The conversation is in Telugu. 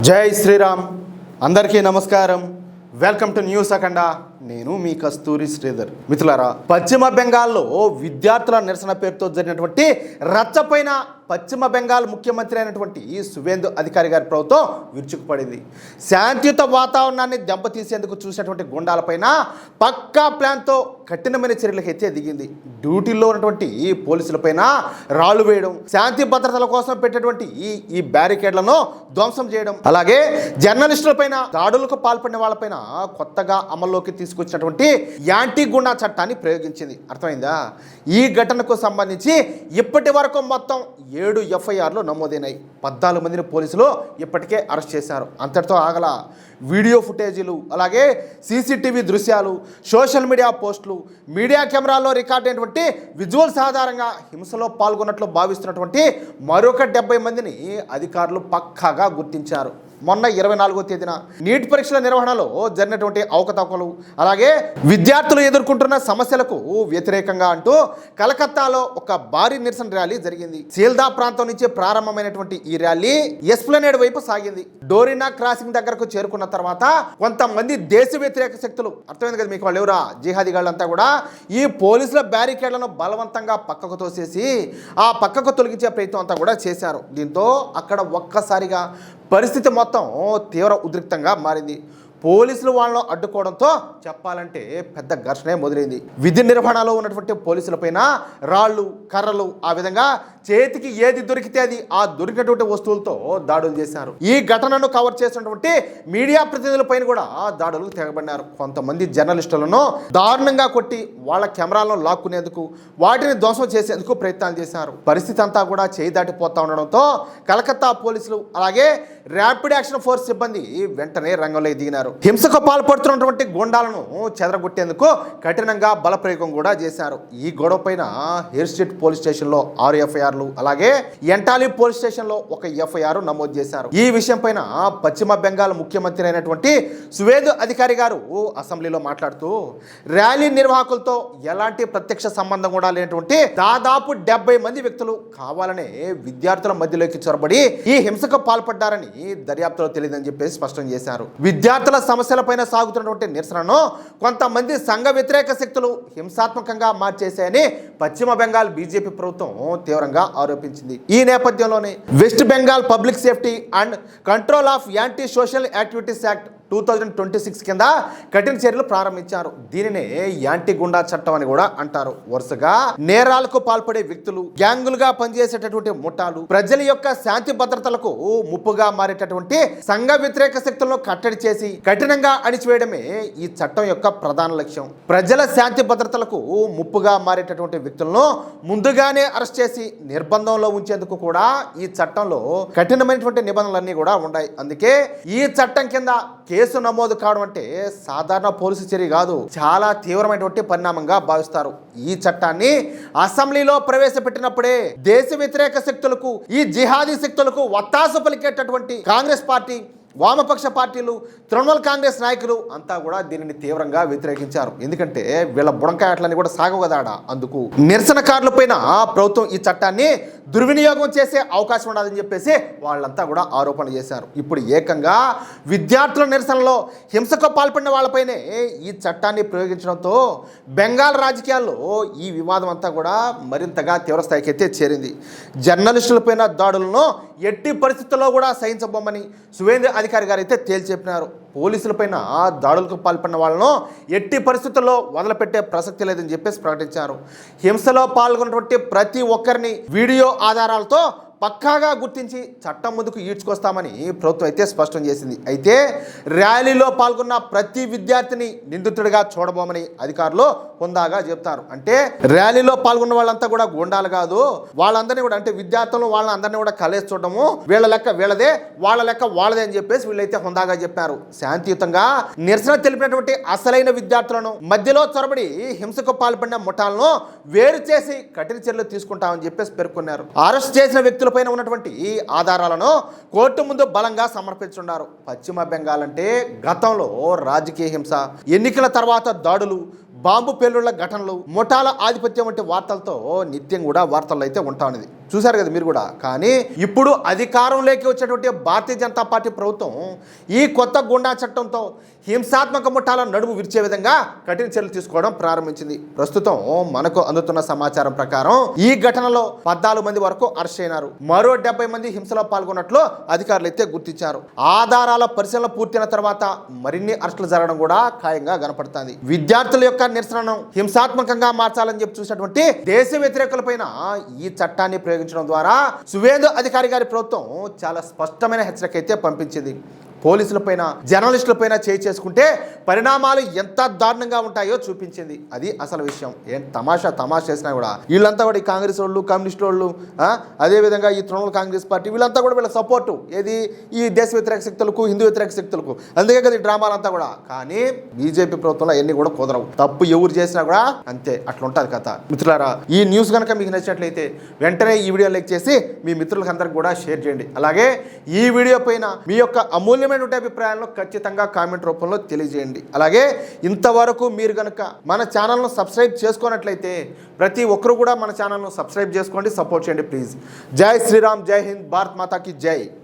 జై శ్రీరామ్. అందరికీ నమస్కారం. వెల్కమ్ టు న్యూస్ అఖండ. నేను మీ కస్తూరి శ్రీధర్. మిత్రులారా, పశ్చిమ బెంగాల్లో విద్యార్థుల నిరసన పేరుతో జరిగినటువంటి రచ్చపైన పశ్చిమ బెంగాల్ ముఖ్యమంత్రి అయినటువంటి సువేందు అధికారి గారి ప్రభుత్వం విరుచుకుపడింది. శాంతియుత వాతావరణాన్ని దెబ్బతీసేందుకు చూసినటువంటి గుండాలపైన పక్కా ప్లాన్తో కఠినమైన చర్యలకు అయితే దిగింది. డ్యూటీలో ఉన్నటువంటి పోలీసులపైన రాళ్లు వేయడం, శాంతి భద్రతల కోసం పెట్టేటువంటి ఈ బ్యారికేడ్లను ధ్వంసం చేయడం, అలాగే జర్నలిస్టులపైన దాడులకు పాల్పడిన వాళ్ళపైన కొత్తగా అమల్లోకి తీసుకొచ్చినటువంటి యాంటీ గుండా చట్టాన్ని ప్రయోగించింది. అర్థమైందా? ఈ ఘటనకు సంబంధించి ఇప్పటి వరకు మొత్తం 7 ఎఫ్ఐఆర్లు నమోదైనాయి. 14 మందిని పోలీసులు ఇప్పటికే అరెస్ట్ చేశారు. అంతటితో ఆగల. వీడియో ఫుటేజీలు, అలాగే సీసీటీవీ దృశ్యాలు, సోషల్ మీడియా పోస్టులు, మీడియా కెమెరాల్లో రికార్డ్ అయినటువంటి విజువల్స్ ఆధారంగా హింసలో పాల్గొన్నట్లు భావిస్తున్నటువంటి మరొక 70 మందిని అధికారులు పక్కాగా గుర్తించారు. మొన్న 24వ తేదీన నీట్ పరీక్షల నిర్వహణలో జరిగినటువంటి అవకతవకలు, అలాగే విద్యార్థులు ఎదుర్కొంటున్న సమస్యలకు వ్యతిరేకంగా అంటూ కలకత్తాలో ఒక భారీ నిరసన ర్యాలీ జరిగింది. సీల్దా ప్రాంతం నుంచి ప్రారంభమైనటువంటి ఈ ర్యాలీ ఎస్ప్లనేడ్ వైపు సాగింది. డోరినా క్రాసింగ్ దగ్గరకు చేరుకున్న తర్వాత కొంతమంది దేశ వ్యతిరేక శక్తులు, అర్థమైంది కదా మీకు, వాళ్ళు ఎవరా జిహాదీగాళ్ళంతా కూడా ఈ పోలీసుల బ్యారికేడ్లను బలవంతంగా పక్కకు తోసేసి ఆ పక్కకు తొలగించే ప్రయత్నం అంతా కూడా చేశారు. దీంతో అక్కడ ఒక్కసారిగా పరిస్థితి మొత్తం తీవ్ర ఉద్రిక్తంగా మారింది. పోలీసులు వాళ్ళను అడ్డుకోవడంతో చెప్పాలంటే పెద్ద ఘర్షణ మొదలైంది. విధి నిర్వహణలో ఉన్నటువంటి పోలీసులపైన రాళ్ళు, కర్రలు, ఆ విధంగా చేతికి ఏది దొరికితే అది ఆ దొరికినటువంటి వస్తువులతో దాడులు చేశారు. ఈ ఘటనను కవర్ చేసినటువంటి మీడియా ప్రతినిధులపైన కూడా దాడులు తెగబడినారు. కొంతమంది జర్నలిస్టులను దారుణంగా కొట్టి వాళ్ళ కెమెరాలను లాక్కునేందుకు, వాటిని ధ్వంసం చేసేందుకు ప్రయత్నాలు చేశారు. పరిస్థితి అంతా కూడా చేయి దాటిపోతా ఉండడంతో కలకత్తా పోలీసులు, అలాగే ర్యాపిడ్ యాక్షన్ ఫోర్స్ సిబ్బంది వెంటనే రంగంలో దిగినారు. హింసకు పాల్పడుతున్నటువంటి గూండాలను చెదరగొట్టేందుకు కఠినంగా బలప్రయోగం కూడా చేశారు. ఈ గొడవ పైన హెయిర్ స్ట్రీట్ పోలీస్ స్టేషన్లో 6 ఎఫ్ఐఆర్లు, అలాగే ఎంటాలి పోలీస్ స్టేషన్లో 1 ఎఫ్ఐఆర్ నమోదు చేశారు. ఈ విషయం పైన పశ్చిమ బెంగాల్ ముఖ్యమంత్రి అయినటువంటి సువేందు అధికారి గారు అసెంబ్లీలో మాట్లాడుతూ, ర్యాలీ నిర్వాహకులతో ఎలాంటి ప్రత్యక్ష సంబంధం కూడా లేనటువంటి దాదాపు 70 మంది వ్యక్తులు కావాలనే విద్యార్థుల మధ్యలోకి చొరబడి ఈ హింసకు పాల్పడ్డారని దర్యాప్తులో తెలియదని చెప్పేసి స్పష్టం చేశారు. విద్యార్థుల సమస్యలపైన సాగుతున్నటువంటి నిరసనను కొంతమంది సంఘ వ్యతిరేక శక్తులు హింసాత్మకంగా మార్చేశాయని పశ్చిమ బెంగాల్ బీజేపీ ప్రభుత్వం తీవ్రంగా ఆరోపించింది. ఈ నేపథ్యంలోనే west Bengal public safety and control of anti social activities act 2026 కింద కఠిన చర్యలు ప్రారంభించారు. దీనినే యాంటీ గుండా చట్టం అని కూడా అంటారు. వరుసగా నేరాలకు పాల్పడే వ్యక్తులు, గ్యాంగులుగా పనిచేసేటటువంటి ముఠాలు, ప్రజల యొక్క శాంతి భద్రతలకు ముప్పుగా మారేటటువంటి సంఘ వ్యతిరేక శక్తులను కట్టడి చేసి కఠినంగా అణిచివేయడమే ఈ చట్టం యొక్క ప్రధాన లక్ష్యం. ప్రజల శాంతి భద్రతలకు ముప్పుగా మారేటటువంటి వ్యక్తులను ముందుగానే అరెస్ట్ చేసి నిర్బంధంలో ఉంచేందుకు కూడా ఈ చట్టంలో కఠినమైనటువంటి నిబంధనలన్నీ కూడా ఉన్నాయి. అందుకే ఈ చట్టం కింద కేసు నమోదు కావడం అంటే సాధారణ పోలీసు చర్య కాదు, చాలా తీవ్రమైనటువంటి పరిణామంగా భావిస్తారు. ఈ చట్టాన్ని అసెంబ్లీలో ప్రవేశపెట్టినప్పుడే దేశ వ్యతిరేక శక్తులకు, ఈ జిహాదీ శక్తులకు వత్తాసు పలికేటటువంటి కాంగ్రెస్ పార్టీ, వామపక్ష పార్టీలు, తృణమూల్ కాంగ్రెస్ నాయకులు అంతా కూడా దీనిని తీవ్రంగా వ్యతిరేకించారు. ఎందుకంటే వీళ్ళ బుడంకాయట్లని కూడా సాగవు కదా. అందుకు నిరసనకారులపైన ప్రభుత్వం ఈ చట్టాన్ని దుర్వినియోగం చేసే అవకాశం ఉండదని చెప్పేసి వాళ్ళంతా కూడా ఆరోపణలు చేశారు. ఇప్పుడు ఏకంగా విద్యార్థుల నిరసనలో హింసకు పాల్పడిన వాళ్ళపైనే ఈ చట్టాన్ని ప్రయోగించడంతో బెంగాల్ రాజకీయాల్లో ఈ వివాదం అంతా కూడా మరింతగా తీవ్రస్థాయికి అయితే చేరింది. జర్నలిస్టులపైన దాడులను ఎట్టి పరిస్థితుల్లో కూడా సహించబోమని సువేందు అధికారి గారు అయితే తేల్చెప్పినారు. పోలీసులపైన దాడులకు పాల్పడిన వాళ్ళను ఎట్టి పరిస్థితుల్లో వదిలిపెట్టే ప్రసక్తి లేదని చెప్పేసి ప్రకటించారు. హింసలో పాల్గొన్నటువంటి ప్రతి ఒక్కరిని వీడియో ఆధారాలతో పక్కాగా గుర్తించి చట్టం ముందుకు ఈడ్చుకొస్తామని ప్రభుత్వం అయితే స్పష్టం చేసింది. అయితే ర్యాలీలో పాల్గొన్న ప్రతి విద్యార్థిని నిందితుడిగా చూడబోమని అధికారులు హుందాగా చెప్తారు. అంటే ర్యాలీలో పాల్గొన్న వాళ్ళంతా కూడా గుండాలు కాదు, వాళ్ళందరినీ కూడా, అంటే విద్యార్థులు వాళ్ళందరినీ కూడా కలిసి చూడడము, వీళ్ళ లెక్క వీళ్ళదే, వాళ్ళ లెక్క వాళ్ళదే అని చెప్పేసి వీళ్ళైతే హుందాగా చెప్పారు. శాంతియుతంగా నిరసన తెలిపినటువంటి అసలైన విద్యార్థులను మధ్యలో చొరబడి హింసకు పాల్పడిన ముఠాలను వేరు చేసి కఠిన చర్యలు తీసుకుంటామని చెప్పేసి పేర్కొన్నారు. అరెస్ట్ చేసిన వ్యక్తులు పైన ఉన్నటువంటి ఆధారాలను కోర్టు ముందు బలంగా సమర్పించున్నారు. పశ్చిమ బెంగాల్ అంటే గతంలో రాజకీయ హింస, ఎన్నికల తర్వాత దాడులు, బాంబు పేలుళ్ల ఘటనలు, ముఠాల ఆధిపత్యం వంటి వార్తలతో నిత్యం కూడా వార్తల్లో అయితే ఉంటా ఉన్నది. చూశారు కదా మీరు కూడా. కానీ ఇప్పుడు అధికారంలోకి వచ్చేటువంటి భారతీయ జనతా పార్టీ ప్రభుత్వం ఈ కొత్త గుండా చట్టంతో హింసాత్మక ముఠాల నడుము విరిచే విధంగా కఠిన చర్యలు తీసుకోవడం ప్రారంభించింది. ప్రస్తుతం మనకు అందుతున్న సమాచారం ప్రకారం ఈ ఘటనలో 14 మంది వరకు అరెస్ట్ అయినారు. మరో 70 మంది హింసలో పాల్గొన్నట్లు అధికారులు అయితే గుర్తించారు. ఆధారాల పరిశీలన పూర్తయిన తర్వాత మరిన్ని అరెస్టులు జరగడం కూడా ఖాయంగా కనపడుతుంది. విద్యార్థుల యొక్క నిరసనను హింసాత్మకంగా మార్చాలని చెప్పి చూసినటువంటి దేశ వ్యతిరేకులపైన ఈ చట్టాన్ని ప్రయోగించడం ద్వారా సువేందు అధికారి గారి ప్రభుత్వం చాలా స్పష్టమైన హెచ్చరిక అయితే పంపించింది. పోలీసులపైన జర్నలిస్టులపైన చేసుకుంటే పరిణామాలు ఎంత దారుణంగా ఉంటాయో చూపించింది. అది అసలు విషయం. ఏం తమాషా చేసినా కూడా వీళ్ళంతా కూడా ఈ కాంగ్రెస్ వాళ్ళు, కమ్యూనిస్ట్ వాళ్ళు, అదేవిధంగా ఈ తృణమూల కాంగ్రెస్ పార్టీ వీళ్ళంతా కూడా వీళ్ళ సపోర్టు ఏది ఈ దేశ వ్యతిరేక శక్తులకు, హిందూ వ్యతిరేక శక్తులకు. అందుకే కదా ఈ డ్రామాలంతా కూడా. కానీ బీజేపీ ప్రభుత్వంలో ఎన్ని కూడా కుదరవు. తప్పు ఎవరు చేసినా కూడా అంతే, అట్లా ఉంటుంది కథ. మిత్రులారా, ఈ న్యూస్ కనుక మీకు నచ్చినట్లయితే వెంటనే ఈ వీడియో లైక్ చేసి మీ మిత్రులకు అందరికి కూడా షేర్ చేయండి. అలాగే ఈ వీడియో పైన మీ యొక్క అమూల్యమైన అభిప్రాయాలను ఖచ్చితంగా కామెంట్ రూపంలో తెలియజేయండి. అలాగే ఇంతవరకు మీరు కనుక మన ఛానల్ను సబ్స్క్రైబ్ చేసుకున్నట్లయితే ప్రతి ఒక్కరు కూడా మన ఛానల్ను సబ్స్క్రైబ్ చేసుకోండి, సపోర్ట్ చేయండి ప్లీజ్. జై శ్రీరామ్, జై హింద్, భారత్ మాతాకి జై.